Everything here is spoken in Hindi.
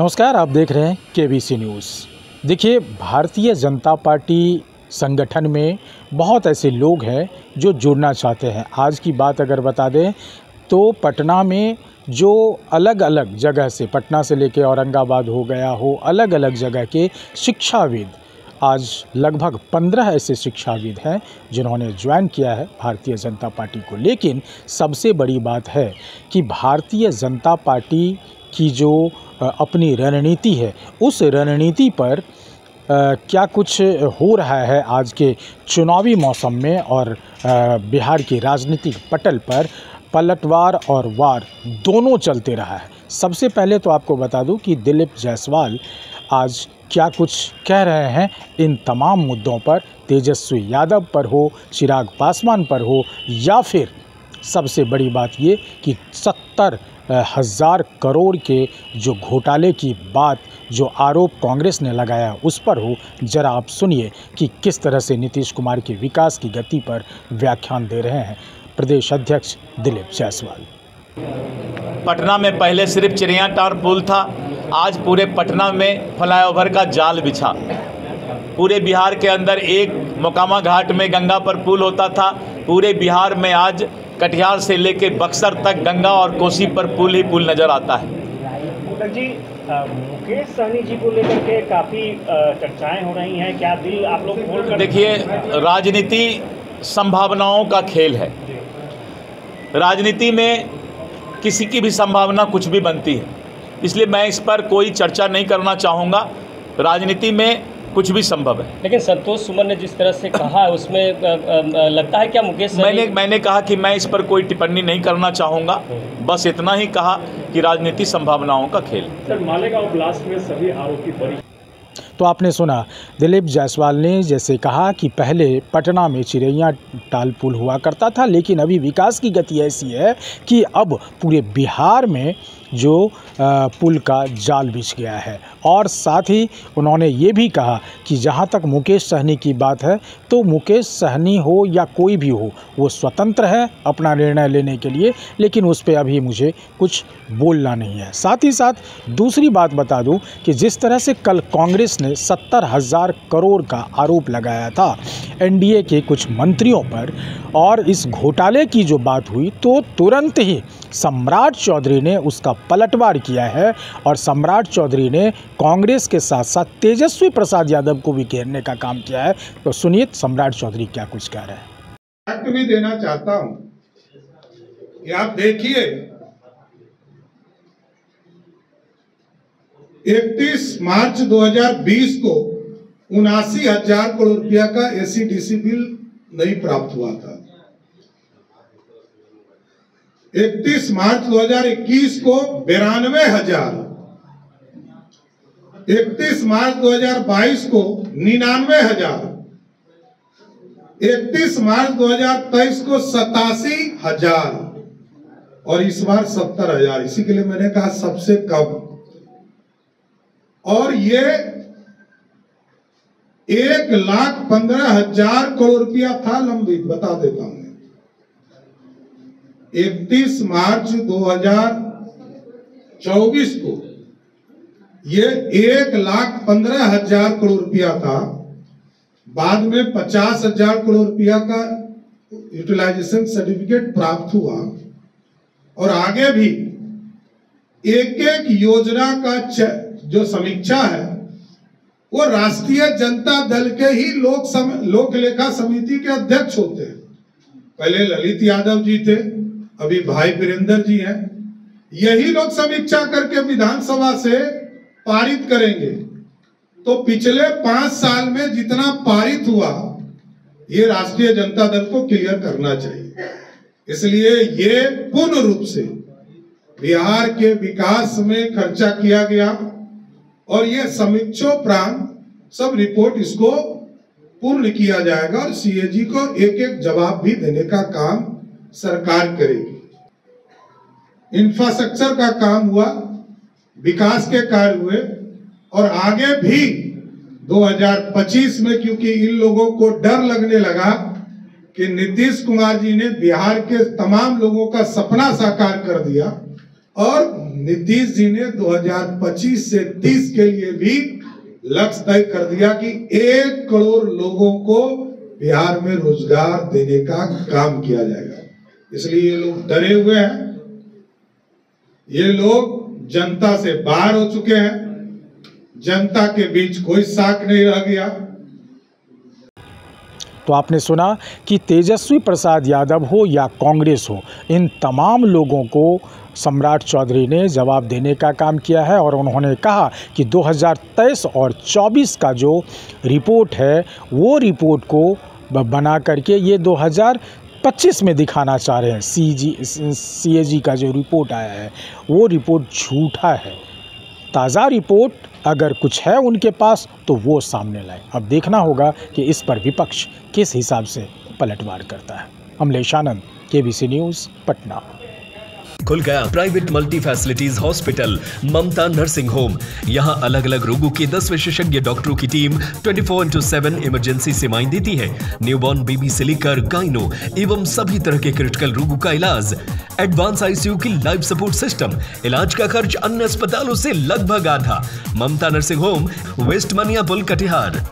नमस्कार, आप देख रहे हैं केबीसी न्यूज़। देखिए, भारतीय जनता पार्टी संगठन में बहुत ऐसे लोग हैं जो जुड़ना चाहते हैं। आज की बात अगर बता दें तो पटना में जो अलग अलग जगह से, पटना से लेके औरंगाबाद हो गया हो, अलग अलग जगह के शिक्षाविद, आज लगभग 15 ऐसे शिक्षाविद हैं जिन्होंने ज्वाइन किया है भारतीय जनता पार्टी को। लेकिन सबसे बड़ी बात है कि भारतीय जनता पार्टी की जो अपनी रणनीति है, उस रणनीति पर क्या कुछ हो रहा है आज के चुनावी मौसम में, और बिहार की राजनीतिक पटल पर पलटवार और वार दोनों चलते रहा है। सबसे पहले तो आपको बता दूं कि दिलीप जायसवाल आज क्या कुछ कह रहे हैं इन तमाम मुद्दों पर, तेजस्वी यादव पर हो, चिराग पासवान पर हो, या फिर सबसे बड़ी बात ये कि 70,000 करोड़ के जो घोटाले की बात, जो आरोप कांग्रेस ने लगाया उस पर हो। जरा आप सुनिए कि किस तरह से नीतीश कुमार के विकास की गति पर व्याख्यान दे रहे हैं प्रदेश अध्यक्ष दिलीप जायसवाल। पटना में पहले सिर्फ चिड़ियाटार पुल था, आज पूरे पटना में फ्लाईओवर का जाल बिछा। पूरे बिहार के अंदर एक मोकामा घाट में गंगा पर पुल होता था, पूरे बिहार में आज कटिहार से लेके बक्सर तक गंगा और कोसी पर पुल ही पुल नजर आता है। जी, मुकेश सहनी जी को लेकर के काफ़ी चर्चाएं हो रही हैं, क्या दिल आप लोग खोल कर? देखिए, राजनीति संभावनाओं का खेल है। राजनीति में किसी की भी संभावना कुछ भी बनती है, इसलिए मैं इस पर कोई चर्चा नहीं करना चाहूँगा। राजनीति में कुछ भी संभव है। लेकिन संतोष सुमन ने जिस तरह से कहा है उसमें लगता है क्या मुकेश मैंने कहा कि मैं इस पर कोई टिप्पणी नहीं करना चाहूँगा, बस इतना ही कहा कि राजनीति संभावनाओं का खेल। सर, मालेगांव ब्लास्ट में सभी आरोपी बरी। तो आपने सुना दिलीप जायसवाल ने जैसे कहा कि पहले पटना में चिड़ियाटाल पुल हुआ करता था, लेकिन अभी विकास की गति ऐसी है कि अब पूरे बिहार में जो पुल का जाल बिछ गया है। और साथ ही उन्होंने ये भी कहा कि जहाँ तक मुकेश सहनी की बात है, तो मुकेश सहनी हो या कोई भी हो, वो स्वतंत्र है अपना निर्णय लेने के लिए, लेकिन उस पर अभी मुझे कुछ बोलना नहीं है। साथ ही साथ दूसरी बात बता दूं कि जिस तरह से कल कांग्रेस ने 70,000 करोड़ का आरोप लगाया था एनडीए के कुछ मंत्रियों पर, और इस घोटाले की जो बात हुई तो तुरंत ही सम्राट चौधरी ने उसका पलटवार किया है, और सम्राट चौधरी ने कांग्रेस के साथ साथ तेजस्वी प्रसाद यादव को भी घेरने का काम किया है। तो सुनिए सम्राट चौधरी क्या कुछ कह रहे हैं। फैक्ट भी देना चाहता हूं कि आप देखिए, 31 मार्च 2020 को 79,000 करोड़ रुपया का एसीडीसी बिल नहीं प्राप्त हुआ था। 31 मार्च 2021 को 92,000, 31 मार्च 2022 को 99,000, 31 मार्च 2023 को 87,000 और इस बार 70,000। इसी के लिए मैंने कहा सबसे कम। और ये 1,15,000 करोड़ रुपया था लंबित। बता देता हूं, 31 मार्च 2024 को ये 1,15,000 करोड़ रुपया था। बाद में 50,000 करोड़ रुपया का यूटिलाइजेशन सर्टिफिकेट प्राप्त हुआ, और आगे भी एक एक योजना का जो समीक्षा है वो राष्ट्रीय जनता दल के ही लोक लेखा समिति के अध्यक्ष होते हैं। पहले ललित यादव जी थे, अभी भाई वीरेंद्र जी हैं। यही लोग समीक्षा करके विधानसभा से पारित करेंगे। तो पिछले 5 साल में जितना पारित हुआ, ये राष्ट्रीय जनता दल को क्लियर करना चाहिए। इसलिए ये पूर्ण रूप से बिहार के विकास में खर्चा किया गया, और ये समीक्षोपरांत सब रिपोर्ट इसको पूर्ण किया जाएगा, और सीएजी को एक एक जवाब भी देने का काम सरकार करेगी। इंफ्रास्ट्रक्चर का काम हुआ, विकास के कार्य हुए, और आगे भी 2025 में, क्योंकि इन लोगों को डर लगने लगा कि नीतीश कुमार जी ने बिहार के तमाम लोगों का सपना साकार कर दिया और नीतीश जी ने 2025 से 30 के लिए भी लक्ष्य तय कर दिया कि 1 करोड़ लोगों को बिहार में रोजगार देने का काम किया जाएगा। इसलिए ये लोग डरे हुए हैं, ये लोग जनता से बाहर हो चुके हैं, जनता के बीच कोई साख नहीं रह गया। तो आपने सुना कि तेजस्वी प्रसाद यादव हो या कांग्रेस हो, इन तमाम लोगों को सम्राट चौधरी ने जवाब देने का काम किया है और उन्होंने कहा कि 2023 और 24 का जो रिपोर्ट है वो रिपोर्ट को बना करके ये 2025 में दिखाना चाह रहे हैं। CAG का जो रिपोर्ट आया है वो रिपोर्ट झूठा है। ताज़ा रिपोर्ट अगर कुछ है उनके पास तो वो सामने लाए। अब देखना होगा कि इस पर विपक्ष किस हिसाब से पलटवार करता है। अमलेश आनंद, KBC न्यूज़, पटना। खुल गया प्राइवेट मल्टी फैसिलिटीज हॉस्पिटल ममता नर्सिंग होम। यहाँ अलग अलग रोगों के 10 विशेषज्ञ डॉक्टरों की टीम 24/7 इमरजेंसी सेवाएं देती है। न्यूबॉर्न बेबी से लेकर गाइनो एवं सभी तरह के क्रिटिकल रोगों का इलाज। एडवांस ICU की लाइफ सपोर्ट सिस्टम। इलाज का खर्च अन्य अस्पतालों से लगभग आधा। ममता नर्सिंग होम, वेस्ट मनियापुल, कटिहार।